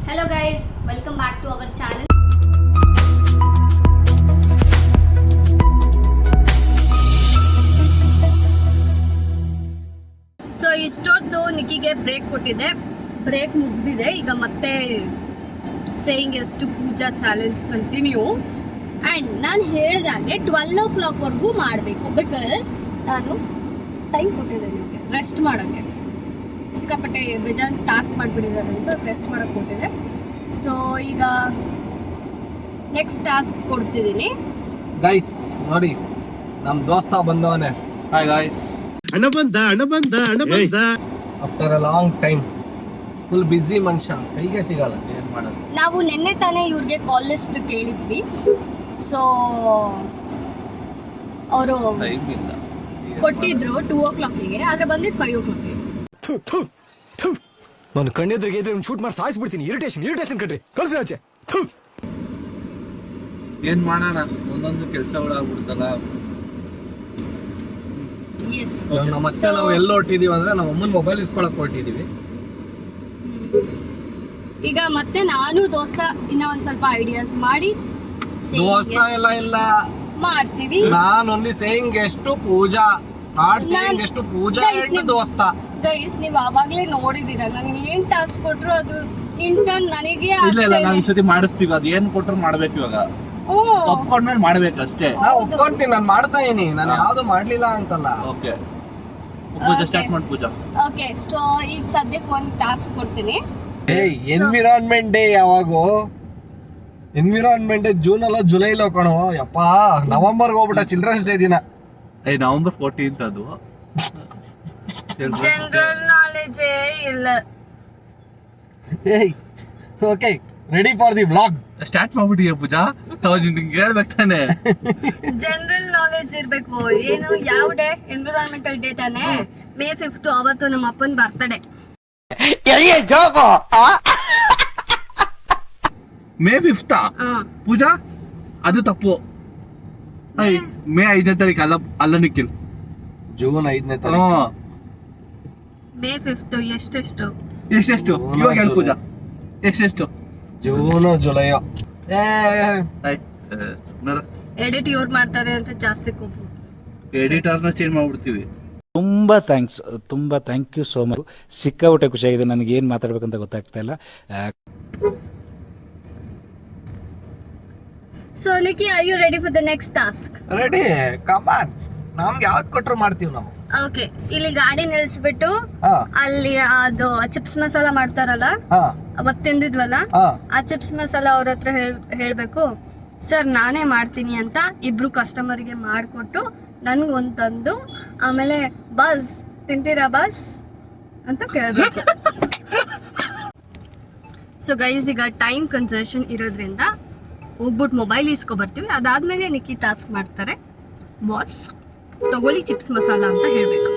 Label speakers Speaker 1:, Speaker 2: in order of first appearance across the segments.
Speaker 1: Hello guys, welcome back to our channel. So ಇಷ್ಟೊತ್ತು ನಿಕ್ಕಿಗೆ break ಕೊಟ್ಟಿದೆ, break ಮುಗಿದಿದೆ. ಈಗ ಮತ್ತೆ ಸೇಯಿಂಗ್ ಎಷ್ಟು ಪೂಜಾ ಚಾಲೆಂಜ್ ಕಂಟಿನ್ಯೂ. ಆ್ಯಂಡ್ ನಾನು ಹೇಳಿದಾಗೆ 12 o'clock ವರೆಗೂ ಮಾಡಬೇಕು. ಬಿಕಾಸ್ ನಾನು ಟೈಮ್ ಕೊಟ್ಟಿದ್ದೆ ನಿಮಗೆ ರೆಸ್ಟ್ ಮಾಡೋಕ್ಕೆ. ಸಿಕ್ಕಾಪಟ್ಟೆ ಬೇಜಾನ್ ಟಾಸ್ಕ್ ಮಾಡಿಬಿಟ್ಟಿದ್ದಾರೆ ಅಂತ ರೆಸ್ಟ್ ಮಾಡೋಕ್ಕೆ ಕೊಟ್ಟಿದೆ. ಸೊ ಈಗ ನೆಕ್ಸ್ಟ್ ಟಾಸ್ಕ್ ಕೊಡ್ತಿದ್ದೀನಿ.
Speaker 2: ಗೈಸ್ ನೋಡಿ, ನಮ್ಮ ದೋಸ್ತ ಬಂದವನೇ.
Speaker 3: Hi guys.
Speaker 4: ಅಣ್ಣ ಬಂದ
Speaker 2: after a long time full busy ಮನುಷ್ಯ, ಹೀಗೆ ಸಿಗಲ್ಲ.
Speaker 3: ಏನ್ ಮಾಡೋದು?
Speaker 1: ನಾವು ನಿನ್ನೆ ತಾನೇ ಇವ್ರಿಗೆ ಕಾಲ್ ಲಿಸ್ಟ್ ಕೇಳಿದ್ವಿ. ಸೊ ಅವರು
Speaker 3: ಟೈಮ್ ಇಲ್ಲ.
Speaker 1: ಕೊಟ್ಟಿದ್ರು 2 o'clockಗೆ, ಆದ್ರೆ ಬಂದಿದ್ದು 5 o'clockಗೆ.
Speaker 4: ನಾನು ಕಣ್ಣೆದ್ರಿಗೆ ಇದ್ರೆ ಶೂಟ್ ಮಾಡಿ ಸಾಯಿಸ್ಬಿಡ್ತೀನಿ. ಇರಿಟೇಷನ್ ಕಣ್ರಿ, ಕಳ್ಸಿ ಆಚೆ.
Speaker 3: ಏನ್ ಮಾಡೋಣ, ಒಂದೊಂದು ಕೆಲಸಗಳಾಗ್ಬಿಡ್ತಲ್ಲ.
Speaker 1: Yes.
Speaker 2: ಮತ್ತೆ ನಾವು ಎಲ್ಲಿ ಹೊಟ್ಟಿದೀವಿ ಅಂದ್ರೆ ನಮ್ಮ ಅಮ್ಮನ ಮೊಬೈಲ್ ಇಸ್ಕೊಳಕ್ ಹೊಟ್ಟಿದೀವಿ.
Speaker 1: ಈಗ ಮತ್ತೆ ನಾನು ದೋಸ್ತ ಇನ್ನ ಒಂದ್ ಸ್ವಲ್ಪ ಐಡಿಯಾಸ್ ಮಾಡಿ
Speaker 2: ದೋಸ್ತ ಎಲ್ಲ ಇಲ್ಲ
Speaker 1: ಮಾಡ್ತೀವಿ.
Speaker 2: ನಾನು ಓನ್ಲಿ ಸೇಯಿಂಗ್ ಎಷ್ಟು ಪೂಜಾ ಸೇಯಿಂಗ್ ಎಷ್ಟು ಪೂಜಾ
Speaker 1: Guys,
Speaker 2: ಎಷ್ಟು ದೋಸ್ತ.
Speaker 1: ಗೈಸ್, ನೀವ್ ಆವಾಗ್ಲೇ ನೋಡಿದೀರ ನನ್ಗೆ ಏನ್ ಟಾಸ್ಕ್ ಕೊಟ್ರು ಅದು ಇಂಟರ್ನ್ ನನಗೆ
Speaker 3: ಇಲ್ಲ ನಾವ್ ಈ ಸತಿ ಮಾಡಿಸ್ತೀವಿ. ಅದ್ ಏನ್ ಕೊಟ್ರು ಮಾಡ್ಬೇಕು. ಇವಾಗ ಒಪ್ಕೊಂಡ್ಮೇಲೆ ಮಾಡ್ಬೇಕು ಅಷ್ಟೇ.
Speaker 2: ನಾ ಒಪ್ಕೊಂತೀನಿ, ನಾನು ಮಾಡ್ತಾ ಇದೀನಿ. ನಾನು ಯಾವ್ದು ಮಾಡ್ಲಿಲ್ಲ ಅಂತಲ್ಲ.
Speaker 3: ಓಕೆ, ಪೂಜಾ ಸ್ಟಾರ್ಟ್ ಮಾಡಿ. ಪೂಜಾ
Speaker 1: ಓಕೆ. ಸೊ ಈಗ ಸದ್ಯಕ್ಕೆ ಒಂದ್ ಟಾಸ್ಕ್ ಕೊಡ್ತೀನಿ.
Speaker 2: ಎನ್ವಿರಾನ್ಮೆಂಟ್ ಡೇ ಯಾವಾಗೋ? ಎನ್ವಿರಾನ್ಮೆಂಟ್ ಡೇ ಜೂನ್ ಅಲ್ಲ ಜುಲೈಲೋ ಕಣೋ. ಯಪ್ಪ, ನವೆಂಬರ್ಗೆ ಹೋಗ್ಬಿಟ್ಟ ಚಿಲ್ಡ್ರನ್ಸ್ ಡೇ ದಿನ.
Speaker 3: November 14th ಅದು.
Speaker 1: ಜನರಲ್ ನಾಲೆಜ್ ಇಲ್ಲ.
Speaker 2: Okay, ready for the vlog.
Speaker 3: Start ಮಾಡ್ಬಿಟ್ಟಿಯ ಪೂಜಾ? ನಿಂಗೆ ಹೇಳ್ಬೇಕು ತಾನೆ.
Speaker 1: ಜನರಲ್ ನಾಲೆಜ್ ಇರ್ಬೇಕು. ಏನು ಯಾವ ಡೇ? ಎನ್ವಿರಾನ್ಮೆಂಟಲ್ ಡೇ ತಾನೆ. May 5th ಅವತ್ತು ನಮ್ಮ ಅಪ್ಪನ ಬರ್ತಡೇ.
Speaker 3: May 5th ಪೂಜಾ? ಅದು ತಪ್ಪು. May 5ನೇ ತಾರೀಕು ಅಲ್ಲ ನಿಖಿಲ್.
Speaker 2: ಜೂನ್ 5ನೇ ತಾರೀಕು.
Speaker 1: May 5th ಎಷ್ಟೆಷ್ಟು?
Speaker 3: ಎಷ್ಟೆಷ್ಟು ಇವಾಗ ಹೇಳು ಪೂಜಾ, ಎಷ್ಟೆಷ್ಟು?
Speaker 2: ಜೂನು ಜುಲೈಯೋ.
Speaker 1: ಎಡಿಟ್ ಇವ್ರು ಮಾಡ್ತಾರೆ ಅಂತ ಜಾಸ್ತಿ ಕೋಪ.
Speaker 3: ಎಡಿಟರ್ನ ಚೇಂಜ್ ಮಾಡ್ಬಿಡ್ತೀವಿ.
Speaker 5: ತುಂಬ ಥ್ಯಾಂಕ್ ಯು ಸೋ ಮಚ್. ಸಿಕ್ಕಾಪಟ್ಟೆ ಖುಷಿಯಾಗಿದೆ. ನನಗೆ ಏನು ಮಾತಾಡ್ಬೇಕಂತ ಗೊತ್ತಾಗ್ತಾ ಇಲ್ಲ.
Speaker 1: So Nikki, are you ready for the next task?
Speaker 2: Ready, come on. ನಮ್ಗೆ ಯಾವ್ದು ಕೊಟ್ರು ಮಾಡ್ತೀವಿ ನಾವು.
Speaker 1: ಓಕೆ, ಇಲ್ಲಿ ಗಾಡಿ ನಿಲ್ಸ್ಬಿಟ್ಟು ಅಲ್ಲಿ ಅದು ಚಿಪ್ಸ್ ಮಸಾಲ ಮಾಡ್ತಾರಲ್ಲ, ಅವತ್ತು ತಿಂದಿದ್ವಲ್ಲ, ಆ ಚಿಪ್ಸ್ ಮಸಾಲ ಅವ್ರ ಹತ್ರ ಹೇಳ್ಬೇಕು, ಸರ್ ನಾನೇ ಮಾಡ್ತೀನಿ ಅಂತ. ಇಬ್ರು ಕಸ್ಟಮರ್ಗೆ ಮಾಡಿಕೊಟ್ಟು ನನ್ಗೊಂದು ತಂದು ಆಮೇಲೆ ಬಸ್ ತಿಂತೀರಾ ಬಸ್ ಅಂತ ಕೇಳಬೇಕು. ಸೊ ಗೈಸ್, ಈಗ ಟೈಮ್ ಕನ್ಸರ್ಷನ್ ಇರೋದ್ರಿಂದ ಹೋಗ್ಬಿಟ್ಟು ಮೊಬೈಲ್ ಇಸ್ಕೊಬರ್ತೀವಿ. ಅದಾದ್ಮೇಲೆ ನಿಕ್ಕಿ ಟಾಸ್ಕ್ ಮಾಡ್ತಾರೆ. ಬಾಸ್ ತಗೊಳ್ಳಿ ಚಿಪ್ಸ್ ಮಸಾಲ ಅಂತ ಹೇಳ್ಬೇಕು.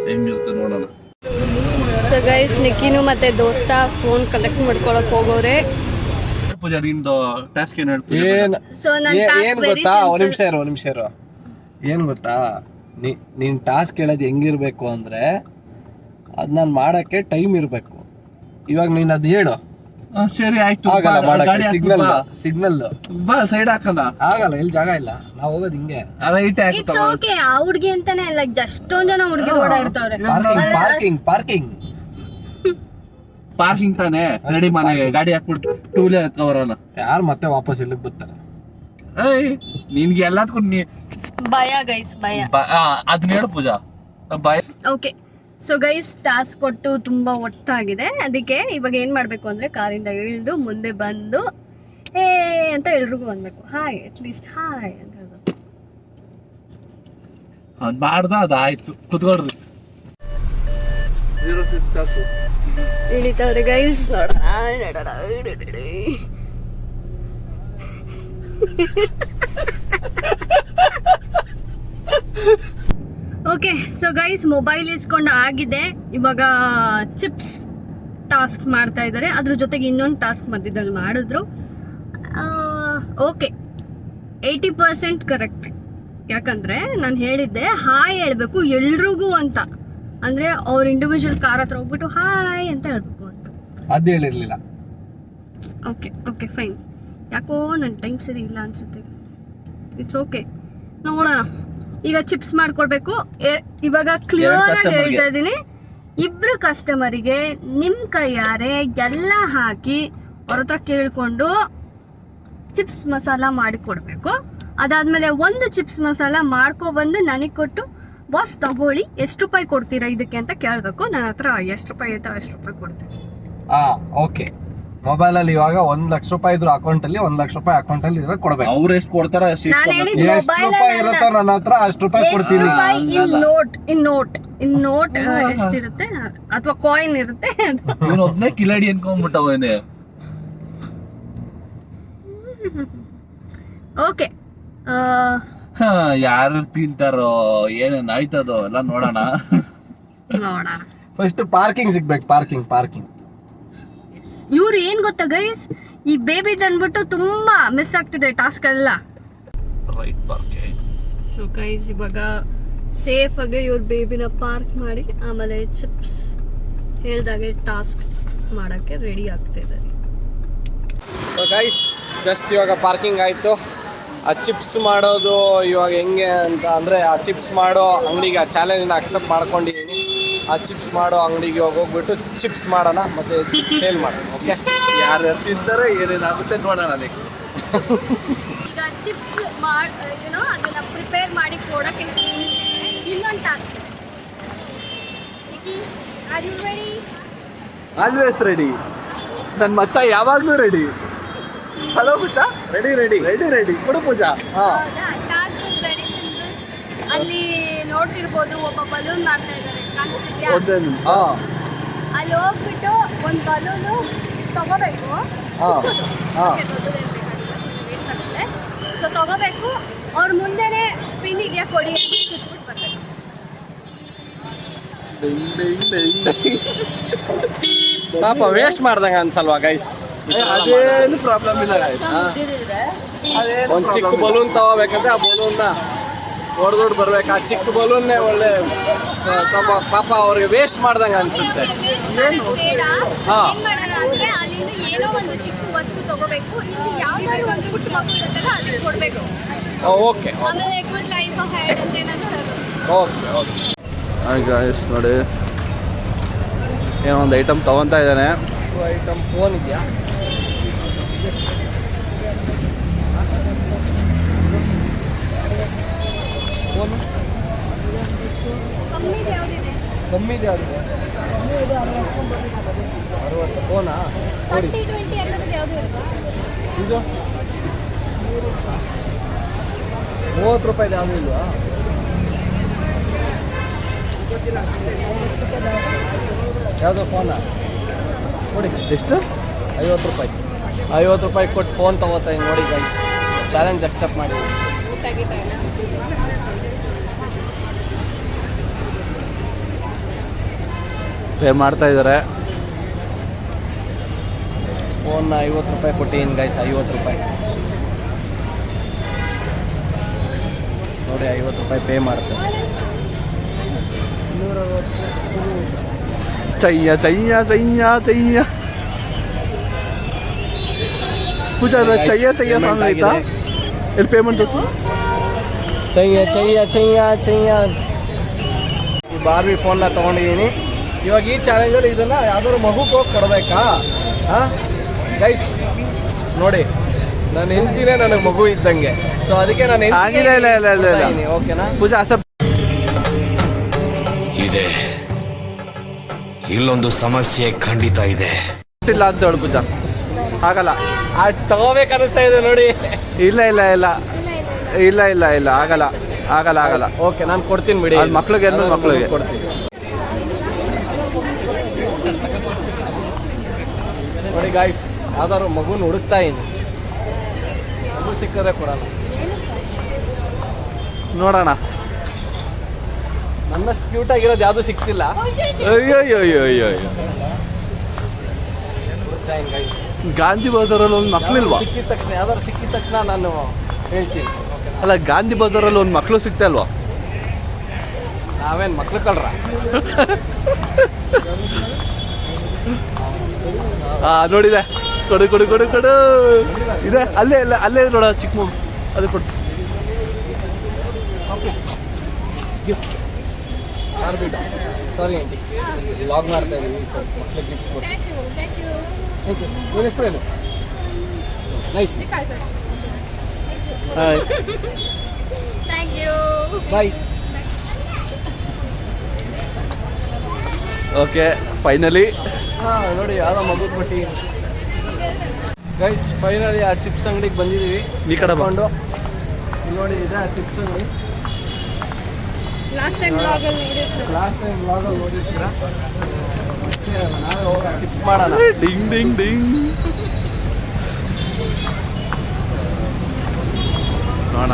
Speaker 3: ಹೆಂಗಿರುತ್ತೆ ನೋಡೋಣ.
Speaker 1: ಸೊ ಗೈಸ್, ನಿಕ್ಕಿನು ಮತ್ತೆ ದೋಸ್ತ ಫೋನ್ ಕಲೆಕ್ಟ್ ಮಾಡ್ಕೊಳಕ್ ಹೋಗೋರೆ.
Speaker 3: ಪೂಜಾ ನಿಂದು ಟಾಸ್ಕ್ ಏನು ಹೇಳ್ತೀವಿ?
Speaker 1: ಸೊ ನನ್ನ
Speaker 2: ಏನ್
Speaker 1: ಟಾಸ್ಕ್ ವೆರಿ
Speaker 2: ಗೊತ್ತಾ, ಒಂದ್ ನಿಮಿಷ ಇರು. ಏನ್ ಗೊತ್ತಾ, ನೀನ್ ಟಾಸ್ಕ್ ಹೇಳೋದು ಹೆಂಗಿರ್ಬೇಕು ಅಂದ್ರೆ, ಅದ್ ನಾನ್ ಮಾಡಕ್ಕೆ ಟೈಮ್ ಇರ್ಬೇಕು. ಇವಾಗ ನೀನ್ ಅದ್ ಹೇಳು.
Speaker 3: ಸರಿ ಆಯ್ತು.
Speaker 2: ಆಗಲ್ಲ ಮಾಡಕ್ಕೆ. ಸಿಗ್ನಲ್
Speaker 3: ಬಾ, ಸೈಡ್ ಹಾಕಲ್ಲ.
Speaker 2: ಆಗಲ್ಲ, ಇಲ್ಲಿ ಜಾಗ ಇಲ್ಲ. ನಾವ್ ಹೋಗೋದ್ ಹಿಂಗೆ.
Speaker 3: Right
Speaker 1: it's okay. ಆ ಹುಡ್ಗಿ ಅಂತಾನೆ ಲೈಕ್ ಅಷ್ಟೊಂದ್ ಜನ ಹುಡುಗಿ ಓಡಾಡ್ತಾವ್ರೆ.
Speaker 2: ಪಾರ್ಕಿಂಗ್
Speaker 3: ತಾನೆ. ರೆಡಿ ಮನೆಗೆ ಗಾಡಿ ಹಾಕ್ಬಿಟ್ಟು 2 wheeler ಎತ್ಕೊಬರಲ್ಲ.
Speaker 2: ಯಾರು ಮತ್ತೆ ವಾಪಸ್ ಇಲ್ಲಿಗೆ ಬರ್ತಾರೆ?
Speaker 3: ನಿನ್ಗೆ ಎಲ್ಲದಕ್ಕೂ
Speaker 1: ಭಯ ಗೈಸ್, ಭಯ.
Speaker 3: ಅದನ್ನ ಹೇಳು ಪೂಜಾ, ಭಯ.
Speaker 1: ಓಕೆ. ಸೊ ಗೈಸ್, ಟಾಸ್ಕ್ ಕೊಟ್ಟು ತುಂಬಾ ಒಟ್ಟಾಗಿದೆ. ಅದಕ್ಕೆ ಇವಾಗ ಏನ್ ಮಾಡ್ಬೇಕು ಅಂದ್ರೆ, ಕಾರಿಂದ ಇಳಿದು ಮುಂದೆ ಬಂದು ಹೇ ಅಂತ ಎಲ್ರಿಗೂ ಅನ್ಬೇಕು. ಹಾಯ್, ಅಟ್ಲೀಸ್ಟ್ ಹಾಯ್ ಅಂತ ಹೇಳ್ಬೇಕು.
Speaker 3: ಅದ್ ಮಾಡ್ದ, ಅದಾಯ್ತು. ಕುತ್ಕೊಳ್ರಿ. 06 ತಾಸು
Speaker 1: ಇಳಿತವ್ರೆ ಗೈಸ್, ನೋಡೋಣ. ಓಕೆ. ಸೊ ಗೈಸ್, ಮೊಬೈಲ್ ಇಸ್ಕೊಂಡು ಆಗಿದೆ. ಇವಾಗ ಚಿಪ್ಸ್ ಟಾಸ್ಕ್ ಮಾಡ್ತಾ ಇದ್ದಾರೆ. ಅದ್ರ ಜೊತೆಗೆ ಇನ್ನೊಂದು ಟಾಸ್ಕ್ ಮಧ್ಯದಲ್ಲಿ ಮಾಡಿದ್ರು. Okay, 80% correct. ಯಾಕಂದ್ರೆ ನಾನು ಹೇಳಿದ್ದೆ ಹಾಯ್ ಹೇಳ್ಬೇಕು ಎಲ್ರಿಗೂ ಅಂತ. ಅಂದ್ರೆ ಅವ್ರ ಇಂಡಿವಿಜುವಲ್ ಕಾರ್ ಹತ್ರ ಹೋಗ್ಬಿಟ್ಟು ಹಾಯ್ ಅಂತ ಹೇಳ್ಬೇಕು ಅಂತ.
Speaker 2: ಅದು ಹೇಳಿರ್ಲಿಲ್ಲ.
Speaker 1: Okay okay fine. ಯಾಕೋ ನನ್ನ ಟೈಮ್ ಸರಿ ಇಲ್ಲ ಅನ್ಸುತ್ತೆ. ಇಟ್ಸ್ ಓಕೆ, ನೋಡೋಣ. ಈಗ ಚಿಪ್ಸ್ ಮಾಡ್ಕೊಡ್ಬೇಕು. ಇವಾಗ ಕ್ಲಿಯರ್ ಆಗಿ ಹೇಳ್ತಾ ಇದ್ದೀನಿ, ಇಬ್ರು ಕಸ್ಟಮರಿಗೆ ನಿಮ್ಮ ಕೈಯಾರೆ ಎಲ್ಲ ಹಾಕಿ ಅವ್ರ ಹತ್ರ ಕೇಳಿಕೊಂಡು ಚಿಪ್ಸ್ ಮಸಾಲ ಮಾಡಿಕೊಡ್ಬೇಕು. ಅದಾದ್ಮೇಲೆ ಒಂದು ಚಿಪ್ಸ್ ಮಸಾಲ ಮಾಡ್ಕೊಬಂದು ನನಗೆ ಕೊಟ್ಟು, ಬಾಸ್ ತಗೊಳ್ಳಿ, ಎಷ್ಟು ರೂಪಾಯಿ ಕೊಡ್ತೀರಾ ಇದಕ್ಕೆ ಅಂತ ಕೇಳಬೇಕು. ನನ್ನ ಹತ್ರ ಎಷ್ಟು ರೂಪಾಯಿ ಐತೆ ಅಷ್ಟು ರೂಪಾಯಿ ಕೊಡ್ತೀನಿ.
Speaker 2: ಓಕೆ. ಮೊಬೈಲಲ್ಲಿ ಇವಾಗ 1 ಲಕ್ಷ ರೂಪಾಯಿ ಇದ್ರು ಅಕೌಂಟಲ್ಲಿ, 1 ಲಕ್ಷ ರೂಪಾಯಿ ಅಕೌಂಟಲ್ಲಿ ಇದ್ರೆ ಕೊಡ್ಬೇಕು.
Speaker 3: ಅವ್ರು ಎಷ್ಟು ಕೊಡ್ತಾರ ಅಷ್ಟು
Speaker 1: ನಾನು ಹೇಳಿದ್
Speaker 2: ಎಷ್ಟು ರೂಪಾಯಿ ಇರುತ್ತೋ ನನ್ನ ಹತ್ರ ಅಷ್ಟು ರೂಪಾಯಿ ಕೊಡ್ತೀನಿ.
Speaker 1: ಇನ್ ನೋಟ್ ಎಷ್ಟಿರುತ್ತೆ ಅಥವಾ ಕಾಯಿನ್ ಇರುತ್ತೆ
Speaker 3: ಇವನು ಒಬ್ನೇ ಕಿಲಾಡಿ ಅನ್ಕೊಂಡ್ಬಿಟ್ಟವನೇ.
Speaker 1: ಓಕೆ.
Speaker 3: ಯಾರು ತಿಂತಾರೋ ಏನೇನ್ ಆಯ್ತದೋ ಎಲ್ಲ ನೋಡೋಣ.
Speaker 2: ಫಸ್ಟ್ ಪಾರ್ಕಿಂಗ್ ಸಿಗ್ಬೇಕು. ಪಾರ್ಕಿಂಗ್
Speaker 1: ಇವ್ರು ಏನ್ ಗೊತ್ತಾ ಗೈಸ್, ಈ ಬೇಬಿದ್ ಅನ್ಬಿಟ್ಟು ತುಂಬಾ ಮಿಸ್ ಆಗ್ತಿದೆ ಟಾಸ್ಕ್ ಎಲ್ಲ.
Speaker 3: Right parking.
Speaker 1: ಸೊ ಗೈಸ್ ಇವಾಗ ಸೇಫ್ ಆಗಿ ಇವ್ರ ಬೇಬಿನ ಪಾರ್ಕ್ ಮಾಡಿ ಆಮೇಲೆ ಚಿಪ್ಸ್ ಹೇಳ್ದಾಗೆ ಟಾಸ್ಕ್ ಮಾಡಕ್ಕೆ ರೆಡಿ ಆಗ್ತಾ ಇದ್ದಾರೆ.
Speaker 2: ಸೊ ಗೈಸ್ ಜಸ್ಟ್ ಇವಾಗ ಪಾರ್ಕಿಂಗ್ ಆಯಿತು. ಆ ಚಿಪ್ಸ್ ಮಾಡೋದು ಇವಾಗ ಹೆಂಗೆ ಅಂತ ಅಂದರೆ, ಆ ಚಿಪ್ಸ್ ಮಾಡೋ ಅಂಗಡಿಗೆ ಆ ಚಾಲೆಂಜನ್ನ ಅಕ್ಸೆಪ್ಟ್ ಮಾಡ್ಕೊಂಡಿದ್ದೀನಿ. ಆ ಚಿಪ್ಸ್ ಮಾಡೋ ಅಂಗಡಿಗೆ ಹೋಗ್ಬಿಟ್ಟು ಚಿಪ್ಸ್ ಮಾಡೋಣ ಮತ್ತು ಸೇಲ್ ಮಾಡೋಣ. ಓಕೆ,
Speaker 3: ಯಾರು ತಿಂತಾರೆ ಏನೇನಾಗುತ್ತೆ ನೋಡೋಣ. ಅದಕ್ಕೆ
Speaker 1: ಈಗ ಚಿಪ್ಸ್ ಅದನ್ನ ಪ್ರಿಪೇರ್ ಮಾಡಿ ಕೊಡೋಕ್ಕೆ ಇನ್ನೊಂದು task. Are you ready?
Speaker 3: Always ready. ನನ್ನ ಮಚ್ಚ ಯಾವಾಗ್ಲೂ ರೆಡಿ. ಹಲೋ ಪೂಜಾ. ರೆಡಿ ಕೊಡು Pooja.
Speaker 1: Task is very simple. ಅಲ್ಲಿ ನೋಡ್ತಿರ್ಬೋದು ಒಬ್ಬ ಬಲೂನ್ ಮಾಡ್ತಾ ಇದ್ದಾರೆ, ಕಾಣಿಸ್ತಿದ್ಯಾ? ಅಲ್ಲಿ ಹೋಗ್ಬಿಟ್ಟು ಒಂದು ಬಲೂನು ತಗೋಬೇಕು. ದೊಡ್ಡದೇನು ಬೇಕಾಗಿಲ್ಲ, ವೇಸ್ಟ್ ಆಗುತ್ತೆ. ಸೊ ತಗೋಬೇಕು, ಅವ್ರ ಮುಂದೆನೆ ಪಿನ್ನಿಗೆ ಕೊಡಿ ಅಂತ ಸುತ್ಬಿಟ್ಟು ಬರ್ಬೇಕು.
Speaker 2: ಪಾಪ ವೇಸ್ಟ್ ಮಾಡ್ದಂಗೆ ಅನ್ಸಲ್ವಾ ಗೈಸ್?
Speaker 3: ಅದೇನು ಪ್ರಾಬ್ಲಮ್ ಇಲ್ಲ.
Speaker 2: ಒಂದು ಚಿಕ್ಕ ಬಲೂನ್ ತಗೋಬೇಕಂದ್ರೆ ಆ ಬಲೂನ್ನ ದೊಡ್ಡ ಬರ್ಬೇಕು. ಆ ಚಿಕ್ಕ ಬಲೂನ್ನೇ ಒಳ್ಳೆ ಪಾಪ ಅವ್ರಿಗೆ ವೇಸ್ಟ್ ಮಾಡ್ದಂಗೆ ಅನ್ಸುತ್ತೆ.
Speaker 1: ಬೇಡ, ಏನ್ ಮಾಡೋಣ ಅಂದ್ರೆ ಅಲ್ಲಿಂದ ಏನೋ ಒಂದು ಚಿಕ್ಕ ವಸ್ತು ತಗೋಬೇಕು. ಇಲ್ಲಿ ಯಾವ್ದಾದ್ರು ಒಂದು ಪುಟ್ಟ ಮಗು ಇರುತ್ತಲ್ಲ ಅದಕ್ಕೆ ಕೊಡ್ಬೇಕು.
Speaker 2: ಓಕೆ
Speaker 1: ಆಮೇಲೆ ಗುಡ್ ಲೈಫ್ ಹೆಡ್ ಅಂತ ಏನಾದ್ರು ಹೇಳೋದು.
Speaker 2: ಓಕೆ
Speaker 3: ಗಾಯ್ಸ್ ನೋಡಿ, ಏನೋ ಒಂದು ಐಟಮ್ ತಗೊತಾ ಇದ್ದಾನೆ.
Speaker 2: ಐಟಮ್ ಫೋನ್ ಇದೆಯಾ? ಫೋನು
Speaker 1: ಕಮ್ಮಿದು ಯಾವುದಿದೆ?
Speaker 2: ಕಮ್ಮಿದೆ ಆಗಿದೆ 60 ಫೋನಾ? ನೋಡಿ
Speaker 1: 30-20 ಅನ್ನೋದು ಯಾವುದು ಇಲ್ವಾ?
Speaker 2: ಇದು 30 ರೂಪಾಯಿದು ಯಾವುದು ಇಲ್ವಾ? ಯಾವುದು ಫೋನಾ? ನೋಡಿ ಎಷ್ಟು? 50 ರೂಪಾಯಿ. 50 ರೂಪಾಯಿ ಕೊಟ್ಟು ಫೋನ್ ತಗೋತಾ ಇದ್ದೀನಿ ನೋಡಿ ಗೈಸ್. ಚಾಲೆಂಜ್ ಅಕ್ಸೆಪ್ಟ್ ಮಾಡಿ.
Speaker 3: ಪೇ ಮಾಡ್ತಾ ಇದ್ದಾರೆ.
Speaker 2: ಫೋನ್ನ 50 ರೂಪಾಯಿ ಕೊಟ್ಟಿದ್ದೀನಿ ಗೈಸ್. 50 ರೂಪಾಯಿ ನೋಡಿ, 50 ರೂಪಾಯಿ ಪೇ ಮಾಡ್ತಾರೆ.
Speaker 3: ಚಯ್ಯ ಪೂಜಾ ಚಯ್ಯ ಸಾಂಗ್ ಆಯ್ತಾ? ಎಲ್ಲಿ ಪೇಮೆಂಟ್
Speaker 2: ಚಯ್ಯ ಈ ಬಾರ್ಬಿ ಫೋನ್ನ ತೊಗೊಂಡಿದ್ದೀನಿ. ಇವಾಗ ಈ ಚಾಲೆಂಜಲ್ಲಿ ಇದನ್ನು ಯಾವ್ದಾದ್ರು ಮಗುಗೆ ಹೋಗಿ ಕೊಡಬೇಕಾ? ಹಾಂ ಗೈಸ್ ನೋಡಿ, ನನ್ನ ಹೆಂಡ್ತಿನೇ ನನಗೆ ಮಗು ಇದ್ದಂಗೆ. ಸೊ ಅದಕ್ಕೆ ನಾನು
Speaker 3: ಇಲ್ಲ.
Speaker 2: ಓಕೆನಾ
Speaker 3: ಪೂಜಾ
Speaker 6: ಇದೆ, ಇಲ್ಲೊಂದು ಸಮಸ್ಯೆ ಖಂಡಿತ ಇದೆ.
Speaker 3: ಇಲ್ಲ ಅಂತ ಹೇಳು ಪೂಜಾ, ಆಗಲ್ಲ.
Speaker 2: ತಗೋಬೇಕು ಅನಿಸ್ತಾ ಇದೆ ನೋಡಿ.
Speaker 3: ಇಲ್ಲ ಆಗಲ್ಲ.
Speaker 2: ಓಕೆ, ನಾನು ಕೊಡ್ತೀನಿ ಬಿಡಿ.
Speaker 3: ಮಕ್ಳಿಗೆ
Speaker 2: ಕೊಡ್ತೀನಿ ನೋಡಿ ಗಾಯ್ಸ್. ಯಾವ್ದಾದ್ರು ಮಗುನ ಹುಡುಕ್ತಾ ಇದ್ದೀನಿ, ಮಗು ಸಿಕ್ಕರೆ ಕೊಡಲ್ಲ.
Speaker 3: ನೋಡೋಣ.
Speaker 2: ನನ್ನಷ್ಟು ಕ್ಯೂಟ್ ಆಗಿರೋದು ಯಾವುದು ಸಿಕ್ತಿಲ್ಲ.
Speaker 3: ಅಯ್ಯೋ ಗಾಂಧಿ ಬಜಾರಲ್ಲಿ ಒಂದು ಮಕ್ಳಿಲ್ವಾ?
Speaker 2: ಸಿಕ್ಕಿದ ತಕ್ಷಣ ಯಾವ್ದಾದ್ರು ಸಿಕ್ಕಿದ ತಕ್ಷಣ ನಾನು ಹೇಳ್ತೀನಿ.
Speaker 3: ಅಲ್ಲ, ಗಾಂಧಿ ಬಜಾರಲ್ಲಿ ಒಂದು ಮಕ್ಳು ಸಿಗ್ತಾ ಇಲ್ವಾ?
Speaker 2: ನಾವೇನು ಮಕ್ಳು ಕಳ್ರ?
Speaker 3: ನೋಡಿದೆ ಕೊಡು ಕೊಡು ಕೊಡು ಕೊಡು ಇದೆ ಅಲ್ಲೇ ಇಲ್ಲ ಅಲ್ಲೇ ಇದೆ ನೋಡ ಚಿಕ್ಕ ಮಗು ಅದು ಕೊಡು
Speaker 2: ಸಾರಿ ಆಂಟಿ ಲಾಗ್ ಮಾಡ್ತಾ ಇದ್ದೀವಿ ಸ್ವಲ್ಪ ಮಕ್ಕಳಿಗೆ ಗಿಫ್ಟ್ ಕೊಟ್ಟು ಥ್ಯಾಂಕ್ ಯು ನಿಮ್ಮ ಹೆಸರೇನು nice
Speaker 3: hi
Speaker 1: thank you.
Speaker 2: Bye.
Speaker 3: Okay finally
Speaker 2: ಹಾಂ ನೋಡಿ ಯಾವುದೋ ಮಗು ಬಟ್ಟಿ ಗೈಸ್ ಫೈನಲಿ ಆ ಚಿಪ್ಸ್ ಅಂಗಡಿಗೆ ಬಂದಿದ್ದೀವಿ
Speaker 3: ಈ ಕಡೆ
Speaker 2: ಬಂದು ನೋಡಿ ಇದೆ ಆ ಚಿಪ್ಸ್ ಅಂಗಡಿ
Speaker 1: ಲಾಸ್ಟ್ ಟೈಮ್ ಬ್ಲಾಗಲ್ಲಿ ನೋಡಿರ್ತಾರೆ.
Speaker 2: ಲಾಸ್ಟ್ ಟೈಮ್ ಬ್ಲಾಗಲ್ಲಿ ನೋಡಿರ್ತೀರಾ ನಾವೇ ಹೋಗಿ ಚಿಪ್ಸ್ ಮಾಡೋಣ
Speaker 3: ಡಿಂಗ್ ಡಿಂಗ್ ಡಿಂಗ್ ನೋಡೋಣ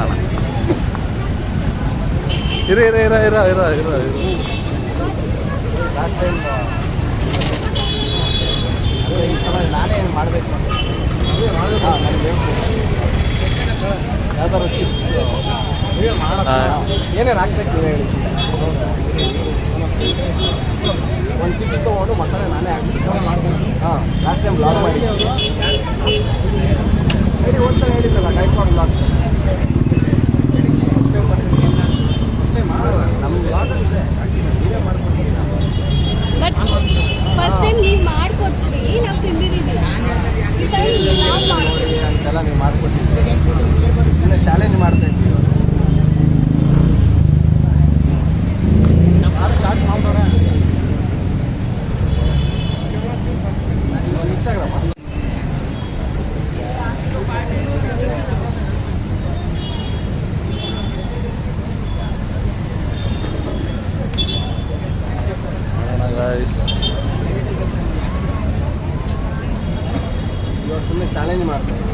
Speaker 3: ಇರ ಇರ ಇರ ಇರ ಇರ ಇರ ಇರ
Speaker 2: ಲಾಸ್ಟ್ ಟೈಮ್ ಈ ಸಲ ನಾನೇ ಮಾಡಬೇಕು ಯಾವ್ದಾದ್ರು ಚಿಪ್ಸ್ ಏನೇನು ಹಾಕ್ಬೇಕು ನೀವು ಹೇಳಿ ಒಂದು ಚಿಪ್ಸ್ ತೊಗೊಂಡು ಮಸಾಲೆ ನಾನೇ ಹಾಕ್ಬೇಕು ಹಾಂ ಲಾಸ್ಟ್ ಟೈಮ್ ಬ್ಲಾಗ್ ಮಾಡಿ ಹೇಳಿ ಒಂದ್ಸಲ ಹೇಳಿದ್ದಲ್ಲ ಕೈಕೊಂಡು ಬ್ಲಾಗ್ ಅಷ್ಟೇ ಮಾಡೋಲ್ಲ ನಮ್ಮ ಬ್ಲಾಗ್ ಇದೆ ನೀವೇ ಮಾಡ್ಕೊಡ್ತೀವಿ
Speaker 1: ಬಟ್ ಫಸ್ಟ್ ಟೈಮ್ ನೀವು ಮಾಡ್ಕೊಡ್ತೀರಿ, ನಾವು ತಿಂದಿದ್ದೀವಿ. ಈ ಟೈಮ್ ನಾವು ಮಾಡ್ತೀವಿ.
Speaker 2: ಅಂತೆಲ್ಲ ನೀವು ಮಾಡ್ಕೊಡ್ತೀವಿ ಸುಮ್ಮನೆ ಚಾಲೆಂಜ್ ಮಾಡ್ತಾ ಇದ್ದೀವಿ ಸ್ಟಾರ್ಟ್ ಮಾಡೋಣ ಇನ್ಸ್ಟಾಗ್ರಾಮ ಇವಾಗ ಸುಮ್ಮನೆ ಚಾಲೆಂಜ್ ಮಾಡ್ತಾ ಇದ್ದೀವಿ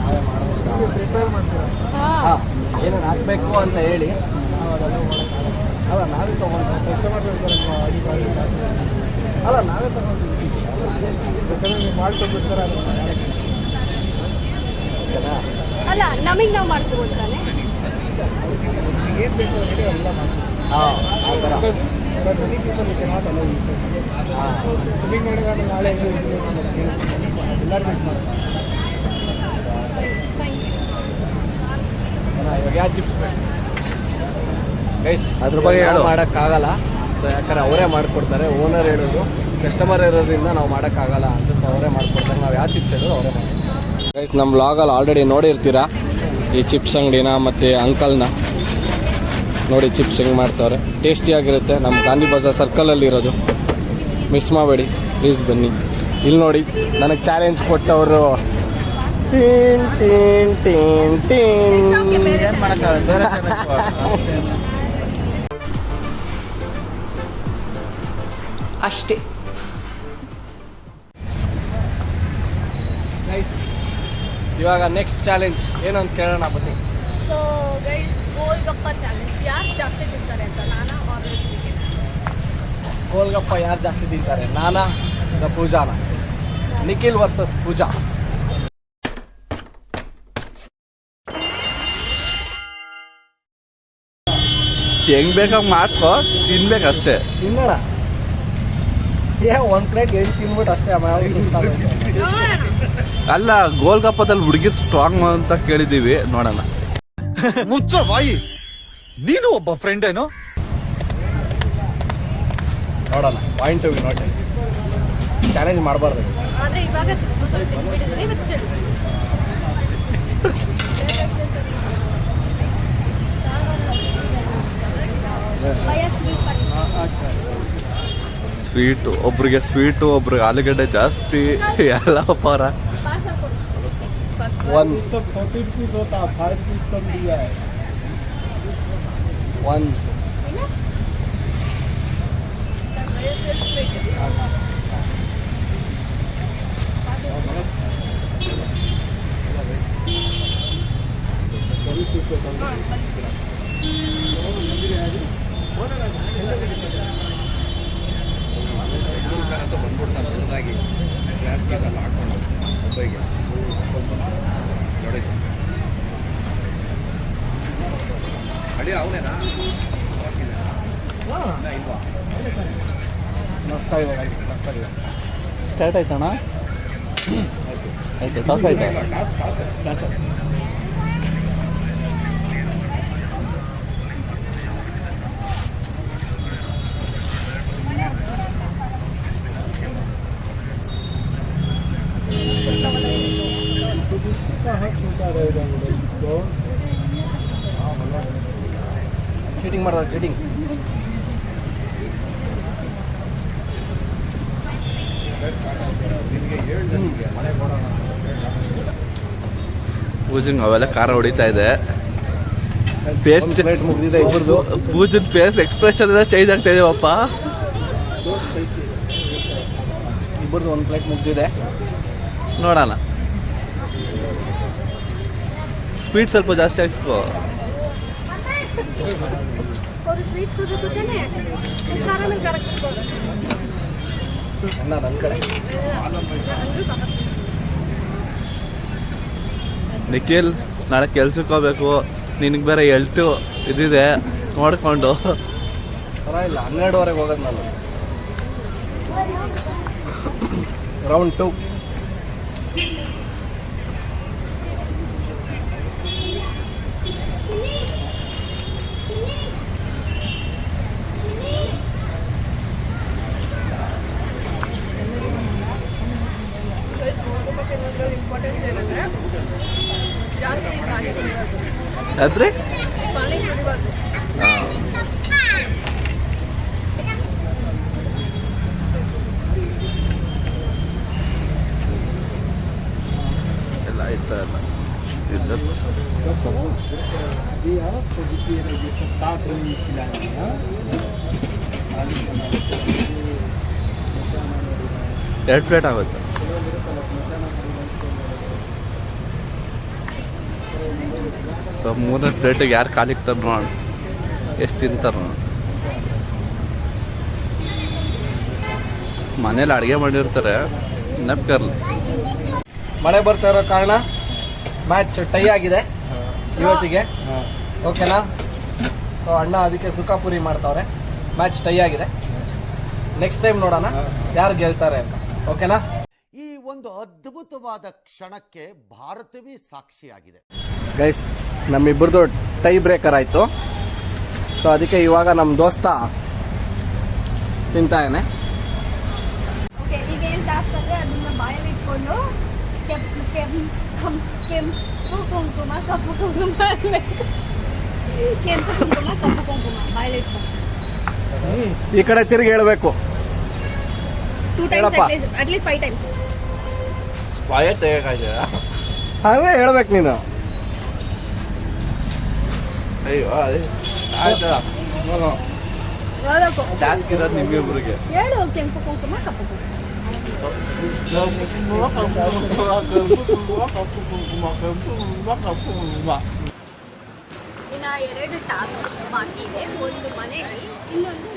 Speaker 2: ನಾವೇ ಮಾಡೋದು ಪ್ರಿಪೇರ್ ಮಾಡ್ತೀರಾ ಹಾಂ ಏನೇನು ಹಾಕಬೇಕು ಅಂತ ಹೇಳಿ ಅಲ್ಲ ನಾವೇ ತೊಗೊಂಡು ಕೆಲಸ ಅಲ್ಲ ನಾವೇ ತೊಗೊಂಡು ಮಾಡ್ಕೊಂಡ್ಬಿಡ್ತಾರೆ ಓಕೆನಾ
Speaker 1: ಅಲ್ಲ, ನಮಗೆ ನಾವು ಮಾಡ್ಕೋಬೋದು ತಾನೆ.
Speaker 2: ಏನು ಬೇಕು ಎಲ್ಲ ಮಾಡ್ತೀವಿ ಹಾಂ ಆ ಥರ ಹಾಂ ನಾಳೆ ಎಲ್ಲರೂ ಇವಾಗ ಯಾವ ಚಿಪ್ಸ್ ಗೈಸ್
Speaker 3: ಅದ್ರ ಬಗ್ಗೆ ಹೇಳು.
Speaker 2: ಮಾಡೋಕ್ಕಾಗಲ್ಲ ಸೊ ಯಾಕಂದ್ರೆ ಅವರೇ ಮಾಡಿಕೊಡ್ತಾರೆ. ಓನರ್ ಹೇಳೋದು ಕಸ್ಟಮರ್ ಇರೋದ್ರಿಂದ ನಾವು ಮಾಡೋಕ್ಕಾಗಲ್ಲ ಅಂತ ಸೊ ಅವರೇ ಮಾಡಿಕೊಡ್ತಾರೆ. ನಾವು ಯಾವ ಚಿಪ್ಸ್ ಹೇಳೋದು ಅವರೇ ಮಾಡಿ ಗೈಸ್ ನಮ್ಮ ಬ್ಲಾಗಲ್ಲಿ ಆಲ್ರೆಡಿ ನೋಡಿರ್ತೀರಾ ಈ ಚಿಪ್ಸ್ ಅಂಗಡಿನ ಮತ್ತು ಅಂಕಲ್ನ ನೋಡಿ ಚಿಪ್ಸ್ ಹೆಂಗೆ ಮಾಡ್ತಾವ್ರೆ. ಟೇಸ್ಟಿಯಾಗಿರುತ್ತೆ. ನಮ್ಮ ಗಾಂಧಿ ಬಜಾರ್ ಸರ್ಕಲಲ್ಲಿ ಇರೋದು, ಮಿಸ್ ಮಾಡಬೇಡಿ ಪ್ಲೀಸ್ ಬನ್ನಿ. ಇಲ್ಲಿ ನೋಡಿ ನನಗೆ ಚಾಲೆಂಜ್ ಕೊಟ್ಟವರು ಟೀನ್ ಟೀನ್ ಟೀನ್ ಟೀನ್
Speaker 3: ಏನು ಮಾಡೋಕ್ಕಾಗಲ್ಲ ಬೇರೆ
Speaker 2: ಅಷ್ಟೇ ನೈಸ್. ಇವಾಗ ನೆಕ್ಸ್ಟ್ ಚಾಲೆಂಜ್ ಏನು ಅಂತ ಕೇಳೋಣ ಬನ್ನಿ.
Speaker 1: So guys, golgappa challenge. ಯಾರು ಜಾಸ್ತಿ ತಿಂತಾರೆ ಅಂತ, ನಾನಾ ಆರ್ಡರ್
Speaker 2: ಗೋಲ್ಗಪ್ಪ ಯಾರು ಜಾಸ್ತಿ ತಿಂತಾರೆ, ನಾನಾ ಇಲ್ಲ ಪೂಜಾನ? ನಿಖಿಲ್ ವರ್ಸಸ್ ಪೂಜಾ.
Speaker 3: ಹೆಂಗ್ ಬೇಕಾಗಿ ಮಾಡಿಸ್ಕೊ ತಿನ್ಬೇಕಷ್ಟೇ.
Speaker 2: ತಿನ್ನೋಣ. ಒಂದು ಪ್ಲೇಟ್ 8 ತಿನ್ಬಿಟ್ಟು ಅಷ್ಟೇ
Speaker 3: ಅಲ್ಲ ಗೋಲ್ಗಪ್ಪದಲ್ಲಿ ಹುಡುಗಿರ್ ಸ್ಟ್ರಾಂಗ್ ಅಂತ ಕೇಳಿದೀವಿ, ನೋಡೋಣ.
Speaker 4: ಮುಚ್ಚ ಬಾಯಿ, ನೀನು ಒಬ್ಬ ಫ್ರೆಂಡ್ ಏನೋ.
Speaker 2: ನೋಡೋಣ. ಪಾಯಿಂಟ್ ಟು ನೋಟ್ ಚಾಲೆಂಜ್ ಮಾಡಬಾರ್ದು.
Speaker 1: ಆದರೆ ಇವಾಗ ಚಿಪ್ಸ್ ಮಸಾಲೆ ತಿನ್ಬಿಟ್ಟಿದ್ದೀನಿ. ಬಟ್ ಸ್ಟಿಲ್
Speaker 3: ಸ್ವೀಟು ಒಬ್ರಿಗೆ ಸ್ವೀಟು, ಒಬ್ರಿಗೆ ಆಲೂಗಡ್ಡೆ ಜಾಸ್ತಿ, ಎಲ್ಲ ಪರ.
Speaker 2: ಒಂದು ಮಸ್ತಾಗಿದೆ ಗೈಸ್, ಮಸ್ತಾಗಿದೆ.
Speaker 3: ಸ್ಟಾರ್ಟ್ ಆಯ್ತಣ್ಣ? ಆಯ್ತು, ಟಾಸ್ ಆಯ್ತಾ?
Speaker 2: ಚೀಟಿಂಗ್ ಮಾಡೋದು, ಚೀಟಿಂಗ್.
Speaker 3: ಪೂಜನ್ ಅವೆಲ್ಲ ಖಾರ ಹೊಡಿತಾ ಇದೆ. ಫೇಸ್
Speaker 2: ಪ್ಲೇಟ್ ಮುಗಿದಿದೆ ಇಬ್ಬರದು.
Speaker 3: ಪೂಜನ್ ಫೇಸ್ ಎಕ್ಸ್ಪ್ರೆಷನ್ ಎಲ್ಲ ಚೇಂಜ್ ಆಗ್ತಾ ಇದೆಯಪ್ಪ.
Speaker 2: ಇಬ್ಬರದು ಒಂದು ಪ್ಲೇಟ್ ಮುಗಿದಿದೆ.
Speaker 3: ನೋಡೋಣ. ಸ್ಪೀಡ್ ಸ್ವಲ್ಪ ಜಾಸ್ತಿ ಹಾಕ್ಸ್ಕೋ.
Speaker 2: ಅಣ್ಣ ನನ್ನ ಕಡೆ.
Speaker 3: ನಿಖಿಲ್, ನಾಳೆ ಕೆಲ್ಸಕ್ಕೆ ಹೋಗ್ಬೇಕು. ನಿನಗೆ ಬೇರೆ ಹೆಲ್ತು ಇದಿದೆ, ನೋಡಿಕೊಂಡು.
Speaker 2: ಪರವಾಗಿಲ್ಲ, 12:30 ಹೋಗೋದು ನಾನು. ರೌಂಡ್ 2.
Speaker 3: ಆದ್ರೆ ಎಲ್ಲ ಆಯ್ತಾ ಎಲ್ಲ ಎರಡು ಪ್ಲೇಟ್ ಆಗುತ್ತೆ. ಮೂರನೇ ಪ್ಲೇಟಿಗೆ ಯಾರು ಕಾಲಿಕ್ತಾರೆ ನೋಡ, ಎಷ್ಟು ತಿಂತಾರೆ ನೋಡ. ಮನೇಲಿ ಅಡುಗೆ ಮಾಡಿರ್ತಾರೆ, ನೆನಪಿರಲ್ಲ.
Speaker 2: ಮಳೆ ಬರ್ತಾ ಇರೋ ಕಾರಣ ಮ್ಯಾಚ್ ಟೈ ಆಗಿದೆ ಇವತ್ತಿಗೆ. ಓಕೆನಾ? ಸೊ ಅಣ್ಣ ಅದಕ್ಕೆ ಸುಖಾಪುರಿ ಮಾಡ್ತಾವ್ರೆ. ಮ್ಯಾಚ್ ಟೈ ಆಗಿದೆ. ನೆಕ್ಸ್ಟ್ ಟೈಮ್ ನೋಡೋಣ ಯಾರು ಗೆಲ್ತಾರೆ ಅಂತ. ಓಕೆನಾ?
Speaker 7: ಈ ಒಂದು ಅದ್ಭುತವಾದ ಕ್ಷಣಕ್ಕೆ ಭಾರತವೇ ಸಾಕ್ಷಿಯಾಗಿದೆ.
Speaker 2: ಗೈಸ್, ನಮ್ಮಿಬ್ಬರದು ಟೈ ಬ್ರೇಕರ್ ಆಯಿತು. ಸೊ ಅದಕ್ಕೆ ಇವಾಗ ನಮ್ಮ ದೋಸ್ತ ತಿಂತಾನೆ.
Speaker 1: ಓಕೆ, ಈಗ ಏನು ಟಾಸ್ಕ್ ಅಂದರೆ ಅದನ್ನ ಬಾಯಲ್ಲಿ ಇಟ್ಕೊಂಡು ಕೆಂಪು ಕುಂಕುಮ ಕಪ್ಪು ಕುಂಕುಮ ಅನ್ಬೇಕು. ಕೆಂಪು ಕುಂಕುಮ ಕಪ್ಪು ಕುಂಕುಮ ಬಾಯಲ್ಲಿ ಇಟ್ಕೊಂಡು
Speaker 2: ಈ ಕಡೆ ತಿರುಗಿ ಹೇಳಬೇಕು.
Speaker 1: 2
Speaker 2: ಹೇಳಪ್ಪ.
Speaker 1: Times at least 5 times.
Speaker 3: ಬಾಯೇ ತೆಗೋಕ್ಕಾಗಿದೆ.
Speaker 2: ಹಾಗೆ ಹೇಳ್ಬೇಕು ನೀನು.
Speaker 3: ಅಯ್ಯೋ ಅದೇ ಆಯ್ತಲ್ಲ,
Speaker 1: ಹೇಳಬೇಕು.
Speaker 3: ಜಾಸ್ತಿ ಇರೋದು ನಿಮಗೆ ಇಬ್ಬರಿಗೆ.
Speaker 1: ಹೇಳು, ಕೆಂಪು ಕುಂಕುಮ ಕಪ್ಪು ಕುಂಕುಮ. ಇನ್ನು 2 ಟಾಸ್ಕ್ ಬಾಕಿ ಇದೆ. ಒಂದು ಮನೆಯಲ್ಲಿ, ಇನ್ನೊಂದು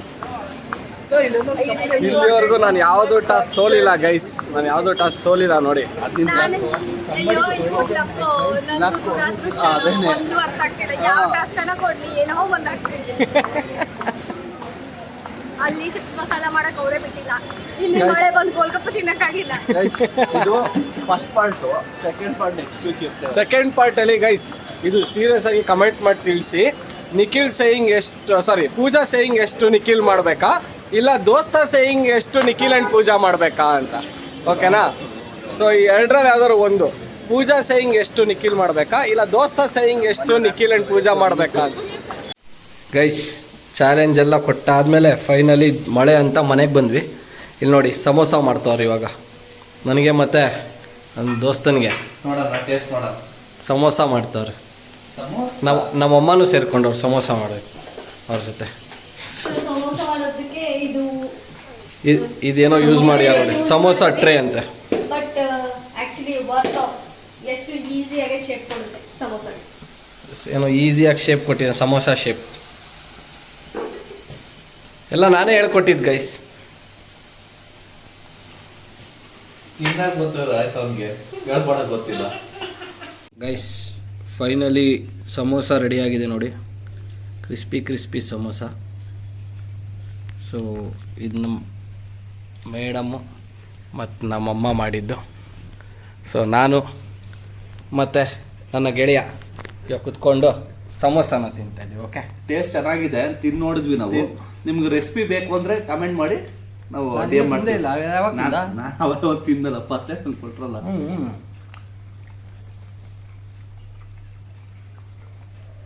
Speaker 2: ಇಲ್ಲಿವರೆಗೂ ನಾನು ಯಾವುದೋ ಟಾಸ್ಕ್ ಸೋಲಿಲ್ಲ ಗೈಸ್. ನಾನು ಯಾವುದೋ ಟಾಸ್ಕ್ ಸೋಲಿಲ್ಲ ನೋಡಿ.
Speaker 1: ನಾನು ಅಯ್ಯೋ ಇಲ್ಲಪ್ಪ, ನನಗೂ ಅದೃಷ್ಟ ಒಂದು ಅರ್ಥ ಆಗ್ತಿಲ್ಲ. ಯಾವ ಟಾಸ್ಕ್ ಅನ್ನ ಕೊಡ್ಲಿ, ಏನೋ ಒಂದು ಆಗ್ತಿದೆ. ಅಲ್ಲಿ ಚಿಪ್ಸ್ ಮಸಾಲ ಮಾಡಕ್ ಅವರೇ ಬಿಟ್ಟಿಲ್ಲ. ಇಲ್ಲಿ ಮಳೆ ಬಂದು ಗೋಲ್ಗಪ್ಪ ತಿನ್ನಕ್ಕಾಗಿಲ್ಲ.
Speaker 3: ಇದು first part, second part next week ಇರ್ತದೆ.
Speaker 2: ಸೆಕೆಂಡ್ ಪಾರ್ಟಲ್ಲಿ ಗೈಸ್ ಇದು ಸೀರಿಯಸ್ ಆಗಿ ಕಮೆಂಟ್ ಮಾಡಿ ತಿಳಿಸಿ. ನಿಖಿಲ್ ಸೇಯಿಂಗ್ ಎಷ್ಟು, ಸಾರಿ ಪೂಜಾ ಸೇಯಿಂಗ್ ಎಷ್ಟು ನಿಖಿಲ್ ಮಾಡಬೇಕಾ, ಇಲ್ಲ ದೋಸ್ತ ಸೇಯಿಂಗ್ ಎಷ್ಟು ನಿಖಿಲ್ ಆ್ಯಂಡ್ ಪೂಜಾ ಮಾಡಬೇಕಾ ಅಂತ. ಓಕೆನಾ? ಸೊ ಈ ಎರಡರಲ್ಲಿ ಯಾವ್ದಾದ್ರು ಒಂದು, ಪೂಜಾ ಸೇಯಿಂಗ್ ಎಷ್ಟು ನಿಖಿಲ್ ಮಾಡಬೇಕಾ, ಇಲ್ಲ ದೋಸ್ತ ಸೇಯಿಂಗ್ ಎಷ್ಟು ನಿಖಿಲ್ ಆ್ಯಂಡ್ ಪೂಜಾ ಮಾಡಬೇಕಾ ಅಂತ. ಗೈಸ್, ಚಾಲೆಂಜ್ ಎಲ್ಲ ಕೊಟ್ಟಾದಮೇಲೆ ಫೈನಲಿ ಮಳೆ ಅಂತ ಮನೆಗೆ ಬಂದ್ವಿ. ಇಲ್ಲಿ ನೋಡಿ ಸಮೋಸ ಮಾಡ್ತಾವ್ರಿ ಇವಾಗ ನನಗೆ ಮತ್ತು ನನ್ನ ದೋಸ್ತನಿಗೆ.
Speaker 3: ನೋಡೋಣ, ಟೇಸ್ಟ್ ಮಾಡೋಣ.
Speaker 2: ಸಮೋಸ ಮಾಡ್ತಾವ್ರೆ. ನಮ್ಮಮ್ಮನೂ ಸೇರ್ಕೊಂಡವ್ರು ಸಮೋಸ ಮಾಡೋದು ಅವ್ರ ಜೊತೆ.
Speaker 1: ಸಮೋಸ ಮಾಡೋದಕ್ಕೆ
Speaker 2: ಇದೇನೋ ಯೂಸ್ ಮಾಡಿ ನೋಡಿ, ಸಮೋಸ ಟ್ರೇ ಅಂತೆ.
Speaker 1: ಬಟ್ ಆಕ್ಚುಲಿ ವರ್ಕ್ ಎಷ್ಟು ಈಸಿಯಾಗಿ ಶೇಪ್ ಕೊಡುತ್ತೆ ಸಮೋಸ.
Speaker 2: ಏನೋ ಈಸಿಯಾಗಿ ಶೇಪ್ ಕೊಟ್ಟಿದ್ದೆ, ಸಮೋಸ ಶೇಪ್ ಎಲ್ಲ ನಾನೇ ಹೇಳ್ಕೊಟ್ಟಿದ್ದು ಗೈಸ್.
Speaker 3: ತಿನ್ನಾಗ ಗೊತ್ತಿಲ್ಲ ಅವ್ನಿಗೆ, ಹೇಳ್ಕೊಡೋದು ಗೊತ್ತಿಲ್ಲ.
Speaker 2: ಗೈಸ್, ಫೈನಲಿ ಸಮೋಸ ರೆಡಿಯಾಗಿದೆ ನೋಡಿ, ಕ್ರಿಸ್ಪಿ ಸಮೋಸ. ಸೊ ಇದು ನಮ್ಮ ಮೇಡಮ್ಮು ಮತ್ತು ನಮ್ಮಮ್ಮ ಮಾಡಿದ್ದು. ಸೊ ನಾನು ಮತ್ತು ನನ್ನ ಗೆಳೆಯ ಇವಾಗ ಕುತ್ಕೊಂಡು ಸಮೋಸನ ತಿಂತಾಯಿದ್ವಿ. ಓಕೆ,
Speaker 3: ಟೇಸ್ಟ್ ಚೆನ್ನಾಗಿದೆ, ತಿಂದು ನೋಡಿದ್ವಿ ನಾವು. ನಿಮ್ಗೆ ರೆಸಿಪಿ ಬೇಕು ಅಂದರೆ ಕಮೆಂಟ್ ಮಾಡಿ, ನಾವು DM ಮಾಡ್ತೀವಿ. ನಾನು ಅವಾಗ ತಿಂದಲ್ಲ, ಫಸ್ಟ್ ಟೈಮ್ ಕೊಟ್ರಲ್ಲ.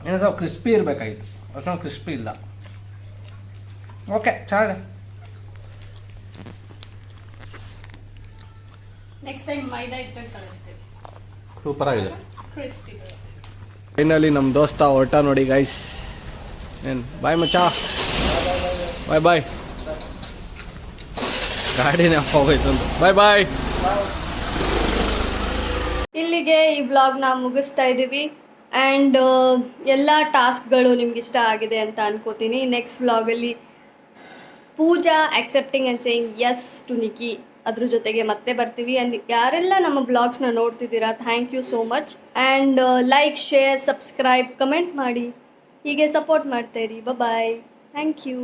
Speaker 2: ಏನೋ ಸ್ವಲ್ಪ ಕ್ರಿಸ್ಪಿ ಇರಬೇಕಾಗಿತ್ತು, ಅಷ್ಟೊಂದು ಕ್ರಿಸ್ಪಿ ಇಲ್ಲ. ಓಕೆ, ಚೆನ್ನಾಗಿದೆ.
Speaker 1: ನೆಕ್ಸ್ಟ್ ಟೈಮ್ ಮೈದಾ ಹಿಟ್ಟನ್ನು ಕಳಿಸ್ತೀವಿ,
Speaker 3: ಸೂಪರ್ ಆಗಿದೆ.
Speaker 1: ಕ್ರಿಸ್ಪಿ.
Speaker 2: ಫೈನಲಿ ನಮ್ಮ ದೋಸ್ತ ಹೊರಟ ನೋಡಿ ಗೈಸ್. ಏನು ಬಾಯ್ ಮಚ್ಚ, ಬಾಯ್ ಬಾಯ್. ಗಾಡಿನೇ ಆಫ್ ಆಗೋಯ್ತು ಅಂತ. ಬಾಯ್ ಬಾಯ್.
Speaker 1: ಇಲ್ಲಿಗೆ ಈ ವ್ಲಾಗ್ನ ಮುಗಿಸ್ತಾ ಇದ್ದೀವಿ. ಆ್ಯಂಡ್ ಎಲ್ಲ ಟಾಸ್ಕ್ಗಳು ನಿಮ್ಗೆ ಇಷ್ಟ ಆಗಿದೆ ಅಂತ ಅನ್ಕೋತೀನಿ. ನೆಕ್ಸ್ಟ್ ವ್ಲಾಗಲ್ಲಿ Pooja accepting and saying yes to Nikki ಅದ್ರ ಜೊತೆಗೆ ಮತ್ತೆ ಬರ್ತೀವಿ. ಆ್ಯಂಡ್ ಯಾರೆಲ್ಲ ನಮ್ಮ ಬ್ಲಾಗ್ಸ್ನ ನೋಡ್ತಿದ್ದೀರಾ, thank you so much. And like, share, subscribe, comment ಮಾಡಿ, ಹೀಗೆ ಸಪೋರ್ಟ್ ಮಾಡ್ತಾಯಿರಿ. Bye, thank you.